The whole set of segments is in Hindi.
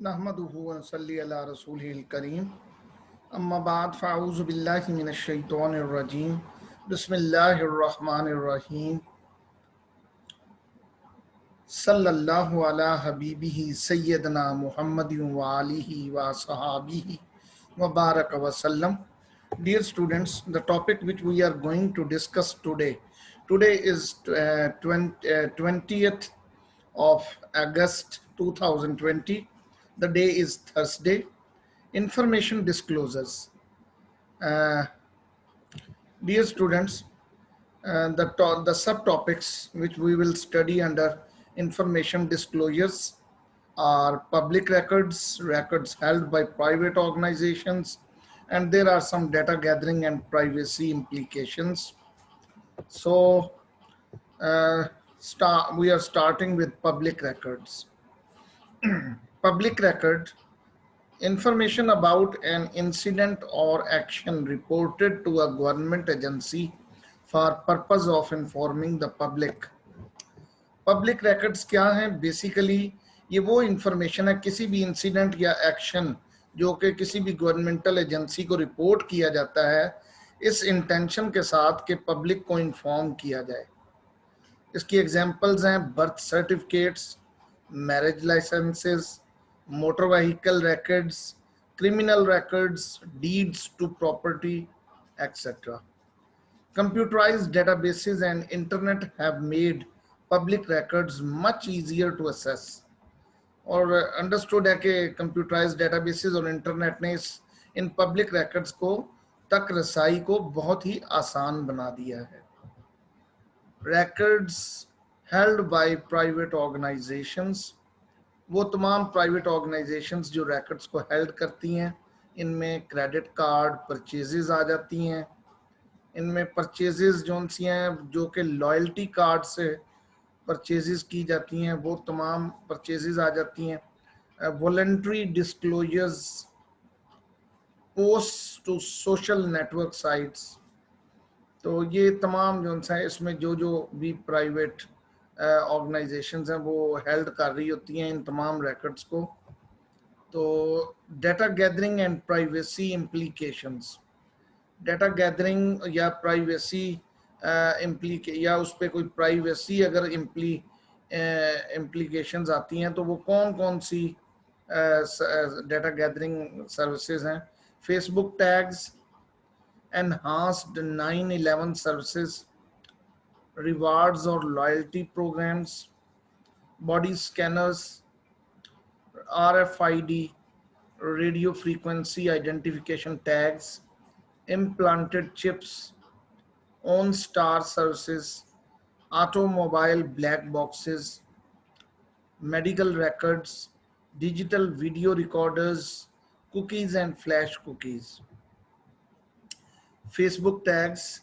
नहमदुहु व नसल्ली अला रसूलिल करीम अम्मा बाद फ़अऊज़ु बिल्लाहि मिनश शैतानिर रजीम बिस्मिल्लाहिर रहमानिर रहीम सल्लल्लाहु अला हबीबिही सय्यदना मुहम्मदिन व आलिहि व सहाबिही व बारक व सल्लम. Dear students, the topic which we are going to discuss today is 20th of August 2020. The day is Thursday. Information disclosures. Uh, Dear students, the subtopics which we will study under information disclosures are public records, records held by private organizations, and there are some data gathering and privacy implications. So, we are starting with public records. Public record: information about an incident or action reported to a government agency for purpose of informing the public. Public records क्या हैं? बेसिकली ये वो इंफॉर्मेशन है, किसी भी इंसिडेंट या एक्शन जो कि किसी भी गवर्नमेंटल एजेंसी को रिपोर्ट किया जाता है इस इंटेंशन के साथ कि पब्लिक को इन्फॉर्म किया जाए. इसकी एग्जांपल्स हैं birth certificates, marriage licences, motor vehicle records, criminal records, deeds to property, etc. Computerized databases and internet have made public records much easier to access. और अंडरस्टूड है कि कंप्यूटराइज्ड डेटाबेसेस और इंटरनेट ने इन पब्लिक रिकॉर्ड्स को तक रसाई को बहुत ही आसान बना दिया है. Records held by private organisations, वो तमाम प्राइवेट ऑर्गेनाइजेशंस जो रिकॉर्ड्स को हेल्ड करती हैं, इनमें क्रेडिट कार्ड परचेजेस आ जाती हैं. इनमें परचेजेस जो सी हैं जो कि लॉयल्टी कार्ड से परचेजेस की जाती हैं, वो तमाम परचेजेस आ जाती हैं. Voluntary disclosures, post to social network sites, तो ये तमाम जो है इसमें जो जो भी प्राइवेट ऑर्गेनाइजेशंस हैं वो हेल्ड कर रही होती हैं इन तमाम रिकॉर्ड्स को. तो data gathering and privacy implications, data gathering या प्राइवेसी या उस पर कोई प्राइवेसी अगर इम्प्लीकेशंस आती हैं तो वो कौन कौन सी डेटा गैदरिंग सर्विसेज हैं? Facebook tags, enhanced 9/11 services, rewards or loyalty programs, body scanners, RFID, radio frequency identification tags, implanted chips, OnStar services, automobile black boxes, medical records, digital video recorders, cookies and flash cookies. Facebook tags,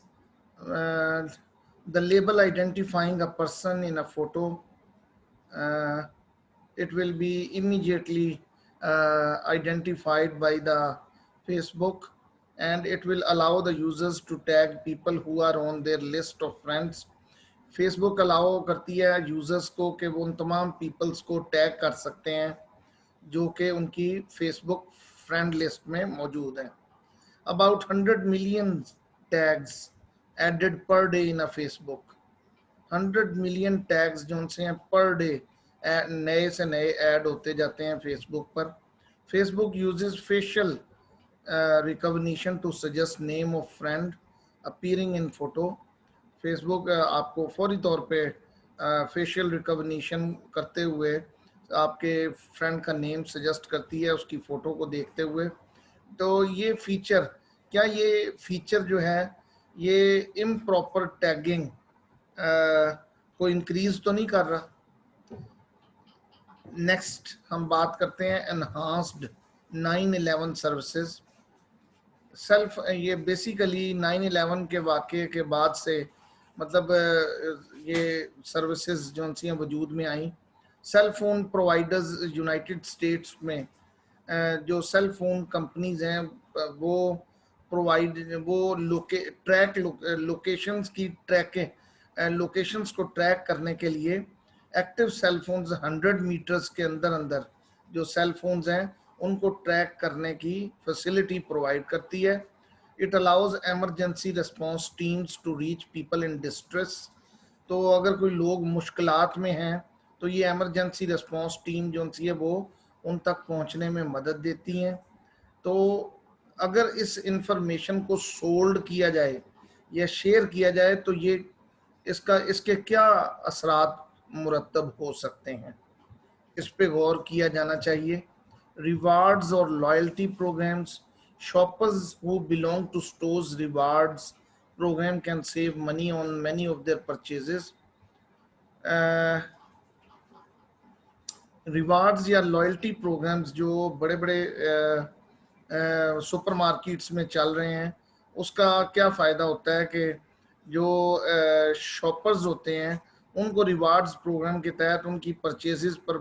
the label identifying a person in a photo, it will be immediately identified by the Facebook, and it will allow the users to tag people who are on their list of friends. Facebook allow करती है यूजर्स को कि वो उन तमाम पीपल्स को टैग कर सकते हैं जो कि उनकी फेसबुक फ्रेंड लिस्ट में मौजूद हैं. About 100 million tags added per day in a Facebook. 100 million tags जो उनसे हैं per day नए से नए ऐड होते जाते हैं फेसबुक पर. Facebook uses facial recognition to suggest name of friend appearing in photo. Facebook आपको फौरी तौर पे फेशियल रिकॉग्निशन करते हुए आपके फ्रेंड का नेम सजेस्ट करती है उसकी फ़ोटो को देखते हुए. तो ये फीचर, क्या ये फीचर जो है ये इम्प्रॉपर टैगिंग को इंक्रीज तो नहीं कर रहा? नेक्स्ट हम बात करते हैं एनहांस्ड 9/11 सर्विसेज. सेल्फ, ये बेसिकली 9/11 के वाक़े के बाद से मतलब ये सर्विसेज जो सी वजूद में आई. Cell phone providers United States में जो सेल फोन कंपनीज हैं वो लोकेशंस की लोकेशंस को ट्रैक करने के लिए एक्टिव सेल फोन्स 100 मीटर्स के अंदर अंदर जो सेल फोन्स हैं उनको ट्रैक करने की फैसिलिटी प्रोवाइड करती है। It allows emergency response teams to reach people in distress. तो अगर कोई लोग मुश्किलात में हैं तो ये एमरजेंसी रिस्पांस टीम जो सी है वो उन तक पहुंचने में मदद देती हैं। तो अगर इस इंफॉर्मेशन को सोल्ड किया जाए या शेयर किया जाए तो ये इसके क्या असरात मुरतब हो सकते हैं, इस पे गौर किया जाना चाहिए। रिवार्ड्स और loyalty programmes, shoppers who belong to stores rewards program can save money on many of their purchases. Rewards या लॉयल्टी प्रोग्राम्स जो बड़े बड़े सुपरमार्केट्स में चल रहे हैं, उसका क्या फ़ायदा होता है कि जो शॉपर्स होते हैं उनको रिवार्ड्स प्रोग्राम के तहत उनकी परचेजेस पर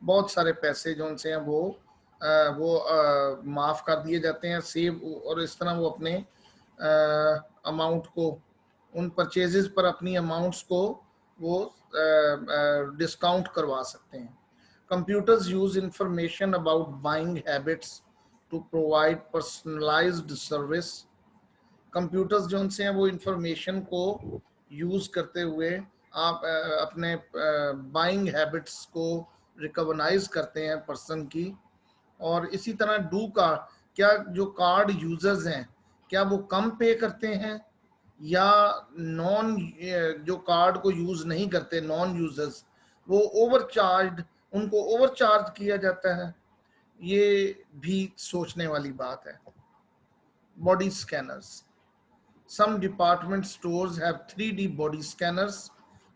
बहुत सारे पैसे जो उनसे हैं वो माफ़ कर दिए जाते हैं, सेव, और इस तरह वो अपने अमाउंट को, उन परचेजेस पर अपनी अमाउंट्स को वो डिस्काउंट करवा सकते हैं। Computers use information about buying habits to provide personalized service. Computers जो उनसे हैं वो इंफॉर्मेशन को यूज करते हुए आप अपने बाइंग हैबिट्स को रिकॉग्नाइज करते हैं पर्सन की। और इसी तरह डू का, क्या जो कार्ड यूजर्स हैं क्या वो कम पे करते हैं या नॉन, जो कार्ड को यूज नहीं करते नॉन यूजर्स वो ओवरचार्ज, उनको ओवरचार्ज किया जाता है, ये भी सोचने वाली बात है। Body scanners, some department stores have 3D body scanners.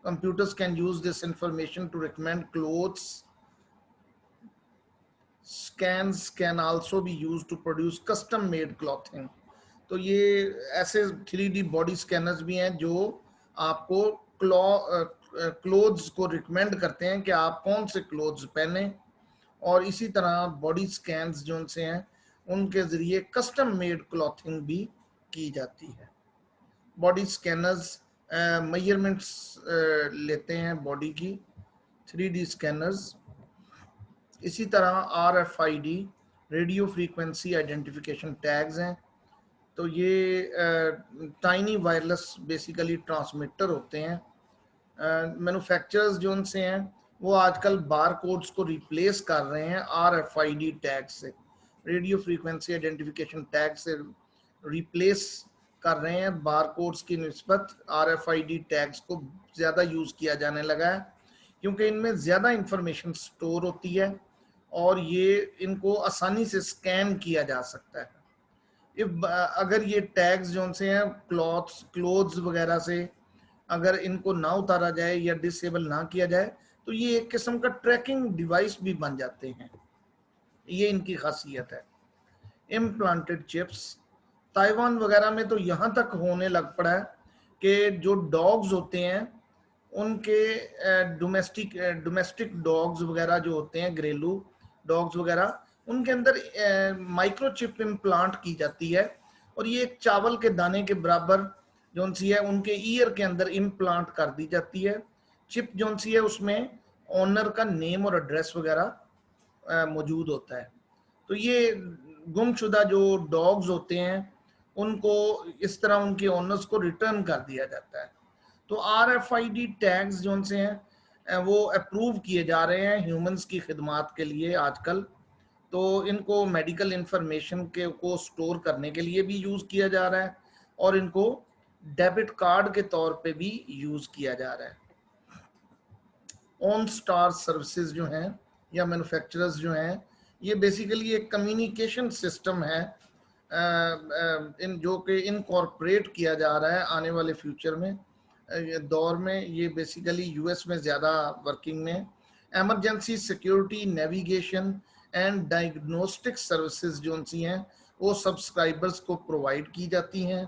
Computers can use this information to recommend clothes. Scans can also be used to produce custom made clothing. तो ये ऐसे 3D बॉडी स्कैनर्स भी हैं जो आपको क्लोथ्स को रिकमेंड करते हैं कि आप कौन से क्लोथ्स पहने। और इसी तरह बॉडी स्कैन्स जो उनसे हैं उनके ज़रिए कस्टम मेड क्लॉथिंग भी की जाती है। बॉडी स्कैनर्स मेजरमेंट्स लेते हैं बॉडी की, 3D स्कैनर्स। इसी तरह RFID, radio frequency identification tags हैं। तो ये टाइनी वायरलेस बेसिकली ट्रांसमीटर होते हैं। मैन्युफैक्चरर्स जो उनसे हैं वो आजकल बार कोड्स को रिप्लेस कर रहे हैं RFID टैग से, रेडियो फ्रीक्वेंसी आइडेंटिफिकेशन टैग से रिप्लेस कर रहे हैं। बार कोड्स की निस्बत RFID टैग्स को ज़्यादा यूज़ किया जाने लगा है क्योंकि इनमें ज़्यादा इंफॉर्मेशन स्टोर होती है और ये इनको आसानी से स्कैन किया जा सकता है। अगर ये टैग्स जो से हैं क्लोथ्स वगैरह से अगर इनको ना उतारा जाए या डिसेबल ना किया जाए तो ये एक किस्म का ट्रैकिंग डिवाइस भी बन जाते हैं, ये इनकी खासियत है। इम्प्लांटेड चिप्स, ताइवान वगैरह में तो यहाँ तक होने लग पड़ा है कि जो डॉग्स होते हैं उनके डोमेस्टिक डॉग्स वगैरह जो होते हैं, घरेलू डॉग्स वगैरह, उनके अंदर माइक्रोचिप इम्प्लांट की जाती है और ये एक चावल के दाने के बराबर जो सी है उनके ईयर के अंदर इम्प्लांट कर दी जाती है। चिप जो सी है उसमें ऑनर का नेम और एड्रेस वगैरह मौजूद होता है। तो ये गुमशुदा जो डॉग्स होते हैं उनको इस तरह उनके ओनर्स को रिटर्न कर दिया जाता है। तो RFID टैग्स जो से हैं वो अप्रूव किए जा रहे हैं ह्यूमंस की खिदमात के लिए आजकल। तो इनको मेडिकल इंफॉर्मेशन को स्टोर करने के लिए भी यूज़ किया जा रहा है और इनको डेबिट कार्ड के तौर पे भी यूज़ किया जा रहा है। ऑन स्टार सर्विसेज जो हैं या मैन्युफैक्चरर्स जो हैं ये बेसिकली एक कम्युनिकेशन सिस्टम है इन जो कि इनकॉर्पोरेट किया जा रहा है आने वाले फ्यूचर में दौर में। ये बेसिकली US में ज़्यादा वर्किंग में। Emergency security, navigation and diagnostic services जो सी हैं वो सब्सक्राइबर्स को प्रोवाइड की जाती हैं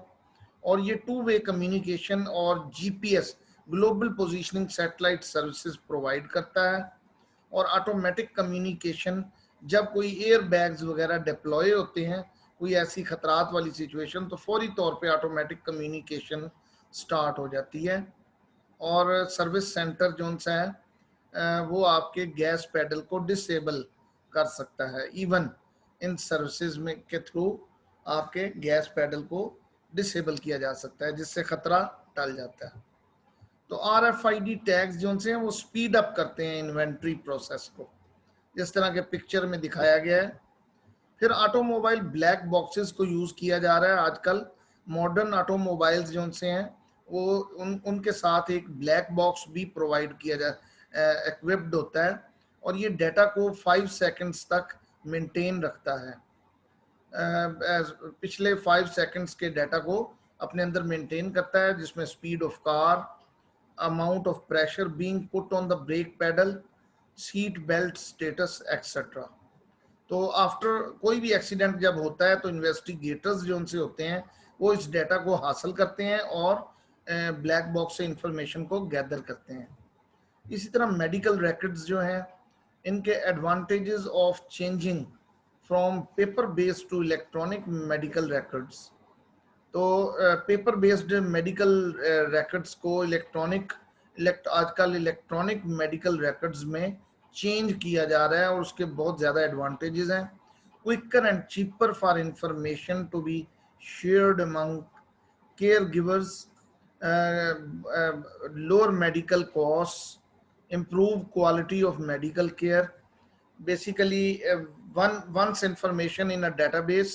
और ये 2-वे कम्युनिकेशन और GPS global positioning satellite services provide करता है। और ऑटोमेटिक कम्युनिकेशन, जब कोई एयर बैग्स वगैरह डिप्लॉय होते हैं, कोई ऐसी खतरात वाली सिचुएशन, तो फौरी तौर पे ऑटोमेटिक कम्युनिकेशन स्टार्ट हो जाती है। और सर्विस सेंटर जो सा है वो आपके गैस पेडल को डिसेबल कर सकता है। इवन इन सर्विसेज में के थ्रू आपके गैस पेडल को डिसेबल किया जा सकता है, जिससे खतरा टल जाता है। तो RFID टैग्स जो हैं वो स्पीड अप करते हैं इन्वेंट्री प्रोसेस को, जिस तरह के पिक्चर में दिखाया गया है। फिर ऑटोमोबाइल ब्लैक बॉक्सेस को यूज किया जा रहा है आजकल। मॉडर्न ऑटोमोबाइल्स जो से हैं वो उनके साथ एक ब्लैक बॉक्स भी प्रोवाइड किया जा इक्विप्ड होता है, और ये डाटा को 5 सेकंड्स तक मेंटेन रखता है। पिछले 5 सेकंड्स के डाटा को अपने अंदर मेंटेन करता है, जिसमें speed of car, amount of pressure being put on the brake pedal, seat belt status etcetera. तो आफ्टर कोई भी एक्सीडेंट जब होता है तो इन्वेस्टिगेटर्स जो उनसे होते हैं वो इस डेटा को हासिल करते हैं और ब्लैक बॉक्स से इंफॉर्मेशन को गैदर करते हैं। इसी तरह मेडिकल रिकॉर्ड्स जो हैं, इनके advantages of changing from paper based to electronic medical records. तो पेपर बेस्ड मेडिकल रिकॉर्ड्स को आजकल इलेक्ट्रॉनिक मेडिकल रिकॉर्ड्स में चेंज किया जा रहा है, और उसके बहुत ज़्यादा एडवांटेजेस हैं। Quicker and cheaper for information to be shared among care givers, lower medical cost, improve quality of medical care. Basically, once information in a database,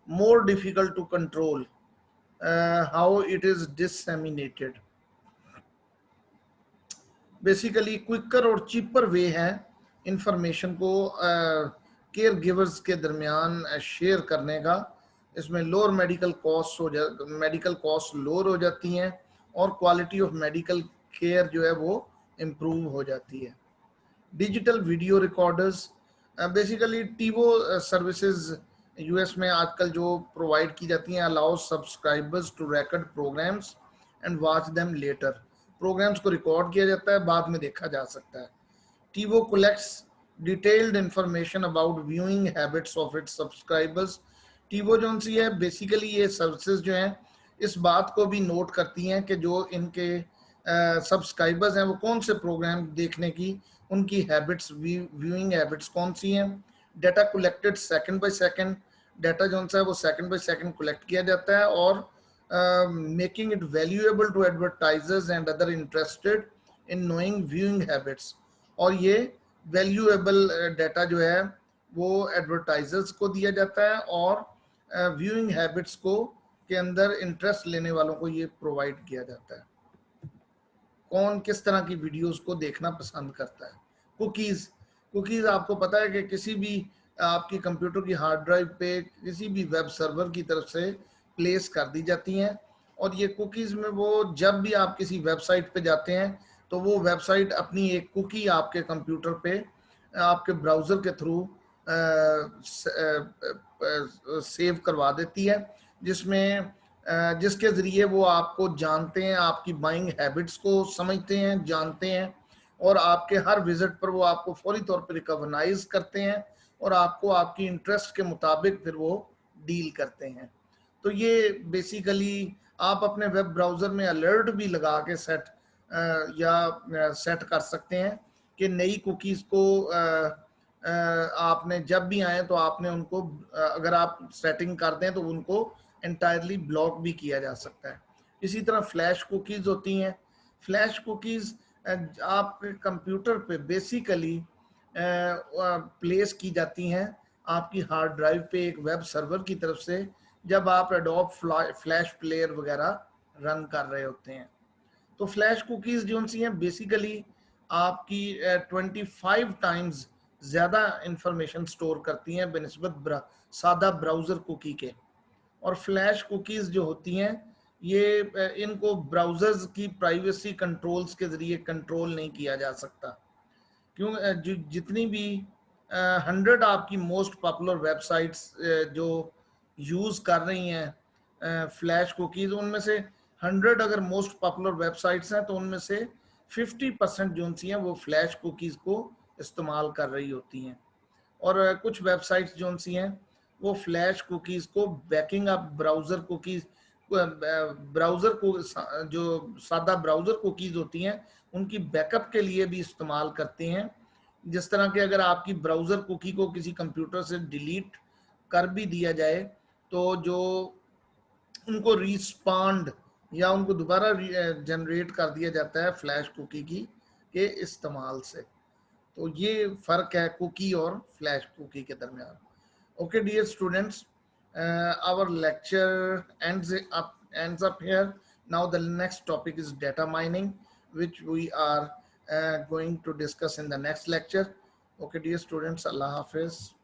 more difficult to control how it is disseminated. Basically quicker और चीपर वे है इंफॉर्मेशन को केयर गिवर्स के दरमियान शेयर करने का। इसमें लोअर मेडिकल कॉस्ट लोअर हो जाती हैं, और क्वालिटी ऑफ मेडिकल केयर जो है वो इम्प्रूव हो जाती है। Digital video recorders, basically TiVo services US में आजकल जो प्रोवाइड की जाती हैं, allow subscribers to record programmes and watch them later. Programmes को रिकॉर्ड किया जाता है, बाद में देखा जा सकता है। TiVo collects detailed information about viewing habits of its subscribers. TiVo जो सी है, बेसिकली ये सर्विसेज जो हैं इस बात को भी नोट करती हैं कि जो इनके सब्सक्राइबर्स हैं वो कौन से प्रोग्राम देखने की उनकी हैबिट्स, व्यूइंग हैबिट्स कौन सी हैं। Data collected second by second, data जो है वो सेकंड बाय सेकंड कलेक्ट किया जाता है, और making it valuable to advertisers and other interested in knowing viewing habits. और ये वैल्यूएबल डाटा जो है वो एडवर्टाइजर्स को दिया जाता है, और व्यूइंग हैबिट्स को के अंदर इंटरेस्ट लेने वालों को ये प्रोवाइड किया जाता है। कौन किस तरह की वीडियोस को देखना पसंद करता है। कुकीज़ आपको पता है कि किसी भी आपकी कंप्यूटर की हार्ड ड्राइव पे किसी भी वेब सर्वर की तरफ से प्लेस कर दी जाती हैं, और ये कुकीज़ में वो जब भी आप किसी वेबसाइट पे जाते हैं तो वो वेबसाइट अपनी एक कुकी आपके कंप्यूटर पे आपके ब्राउज़र के थ्रू सेव करवा देती है, जिसके ज़रिए वो आपको जानते हैं, आपकी बाइंग हैबिट्स को समझते हैं, जानते हैं, और आपके हर विजिट पर वो आपको फौरी तौर पर रिकॉग्नाइज करते हैं, और आपको आपकी इंटरेस्ट के मुताबिक फिर वो डील करते हैं। तो ये बेसिकली आप अपने वेब ब्राउज़र में अलर्ट भी लगा के सेट कर सकते हैं कि नई कुकीज़ को आपने जब भी आए तो आपने उनको अगर आप सेटिंग कर दें तो उनको एंटायरली ब्लॉक भी किया जा सकता है। इसी तरह फ्लैश कुकीज़ होती हैं। फ्लैश कुकीज़ आपके कंप्यूटर पे बेसिकली प्लेस की जाती हैं आपकी हार्ड ड्राइव पे एक वेब सर्वर की तरफ से, जब आप एडोब फ्लैश प्लेयर वगैरह रन कर रहे होते हैं। तो फ्लैश कुकीज़ जो सी हैं बेसिकली आपकी 25 टाइम्स ज़्यादा इंफॉर्मेशन स्टोर करती हैं बनिस्बत सादा ब्राउज़र कुकी के। और फ्लैश कुकीज़ जो होती हैं ये इनको ब्राउज़र्स की प्राइवेसी कंट्रोल्स के ज़रिए कंट्रोल नहीं किया जा सकता, क्यों जितनी भी 100 आपकी मोस्ट पॉपुलर वेबसाइट्स जो यूज़ कर रही हैं फ्लैश कुकीज़, उनमें से 100 अगर मोस्ट पॉपुलर वेबसाइट्स हैं तो उनमें से 50% जो सी हैं वो फ्लैश कुकीज़ को इस्तेमाल कर रही होती हैं। और कुछ वेबसाइट्स जो सी हैं वो फ्लैश कुकीज़ को banking up browser cookies, browser को जो सादा ब्राउज़र कुकीज़ होती हैं उनकी बैकअप के लिए भी इस्तेमाल करते हैं, जिस तरह के अगर आपकी ब्राउजर कुकी को किसी कंप्यूटर से डिलीट कर भी दिया जाए तो जो उनको रिस्पॉन्ड या उनको दोबारा जनरेट कर दिया जाता है फ्लैश कुकी की के इस्तेमाल से। तो ये फर्क है कुकी और फ्लैश कुकी के दरमियान। Okay dear students, our lecture ends up here. Now the next topic is data mining, which we are going to discuss in the next lecture. Okay dear students, Allah Hafiz.